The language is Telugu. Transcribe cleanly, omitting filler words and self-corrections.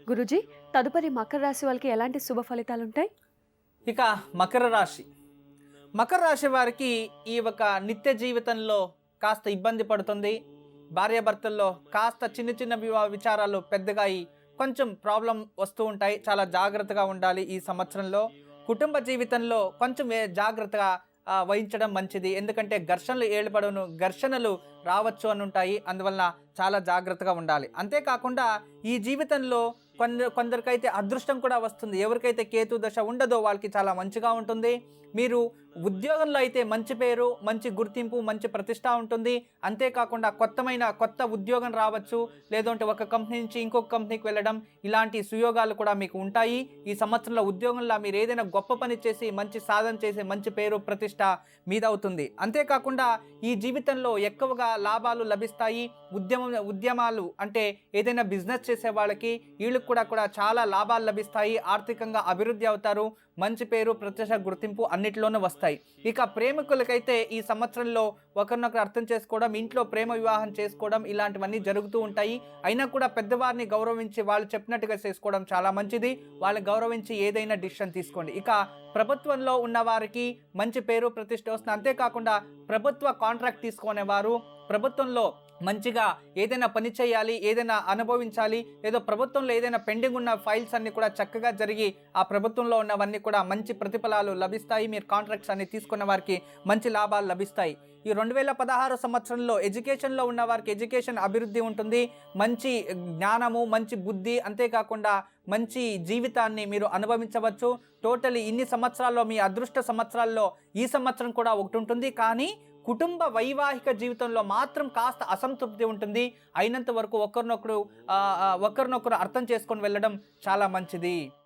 గురూజీ, తదుపరి మకర రాశి వాళ్ళకి ఎలాంటి శుభ ఫలితాలుంటాయి? ఇక మకర రాశి. మకర రాశి వారికి ఈ ఒక నిత్య జీవితంలో కాస్త ఇబ్బంది పడుతుంది. భార్యాభర్తల్లో కాస్త చిన్న చిన్న విచారాలు పెద్దగా అయి కొంచెం ప్రాబ్లం వస్తూ ఉంటాయి. చాలా జాగ్రత్తగా ఉండాలి ఈ సంవత్సరంలో. కుటుంబ జీవితంలో కొంచెం జాగ్రత్తగా వహించడం మంచిది. ఎందుకంటే ఘర్షణలు రావచ్చు అని ఉంటాయి. అందువలన చాలా జాగ్రత్తగా ఉండాలి. అంతేకాకుండా ఈ జీవితంలో కొందరికైతే అదృష్టం కూడా వస్తుంది. ఎవరికైతే కేతు దశ ఉండదో వాళ్ళకి చాలా మంచిగా ఉంటుంది. మీరు ఉద్యోగంలో అయితే మంచి పేరు, మంచి గుర్తింపు, మంచి ప్రతిష్ట ఉంటుంది. అంతేకాకుండా కొత్త ఉద్యోగం రావచ్చు, లేదంటే ఒక కంపెనీ నుంచి ఇంకొక కంపెనీకి వెళ్ళడం, ఇలాంటి సుయోగాలు కూడా మీకు ఉంటాయి. ఈ సంవత్సరంలో ఉద్యోగంలో మీరు ఏదైనా గొప్ప పని చేసి మంచి సాధన చేసి మంచి పేరు ప్రతిష్ట మీద అవుతుంది. అంతేకాకుండా ఈ జీవితంలో ఎక్కువగా లాభాలు లభిస్తాయి. ఉద్యమాలు అంటే ఏదైనా బిజినెస్ చేసే వాళ్ళకి వీళ్ళకి కూడా చాలా లాభాలు లభిస్తాయి. ఆర్థికంగా అభివృద్ధి అవుతారు. మంచి పేరు, ప్రత్యక్ష గుర్తింపు అన్నిటిలోనూ వస్తాయి. ఇక ప్రేమికులకైతే ఈ సంవత్సరంలో ఒకరినొకరు అర్థం చేసుకోవడం, ఇంట్లో ప్రేమ వివాహం చేసుకోవడం ఇలాంటివన్నీ జరుగుతూ ఉంటాయి. అయినా కూడా పెద్దవారిని గౌరవించి వాళ్ళు చెప్పినట్టుగా చేసుకోవడం చాలా మంచిది. వాళ్ళని గౌరవించి ఏదైనా డిసిషన్ తీసుకోండి. ఇక ప్రభుత్వంలో ఉన్న వారికి మంచి పేరు ప్రతిష్ట వస్తుంది. అంతేకాకుండా ప్రభుత్వ కాంట్రాక్ట్ తీసుకునేవారు ప్రభుత్వంలో మంచిగా ఏదైనా పని చేయాలి, ఏదైనా అనుభవించాలి, ఏదో ప్రభుత్వంలో ఏదైనా పెండింగ్ ఉన్న ఫైల్స్ అన్ని కూడా చక్కగా జరిగి ఆ ప్రభుత్వంలో ఉన్నవన్నీ కూడా మంచి ప్రతిఫలాలు లభిస్తాయి. మీరు కాంట్రాక్ట్స్ అన్ని తీసుకున్న వారికి మంచి లాభాలు లభిస్తాయి. ఈ 2016 సంవత్సరంలో ఎడ్యుకేషన్లో ఉన్న వారికి ఎడ్యుకేషన్ అభివృద్ధి ఉంటుంది. మంచి జ్ఞానము, మంచి బుద్ధి, అంతేకాకుండా మంచి జీవితాన్ని మీరు అనుభవించవచ్చు. టోటలీ ఇన్ని సంవత్సరాల్లో మీ అదృష్ట సంవత్సరాల్లో ఈ సంవత్సరం కూడా ఒకటి ఉంటుంది. కానీ కుటుంబ వైవాహిక జీవితంలో మాత్రం కాస్త అసంతృప్తి ఉంటుంది. అయినంత వరకు ఒకరినొకరు అర్థం చేసుకొని వెళ్ళడం చాలా మంచిది.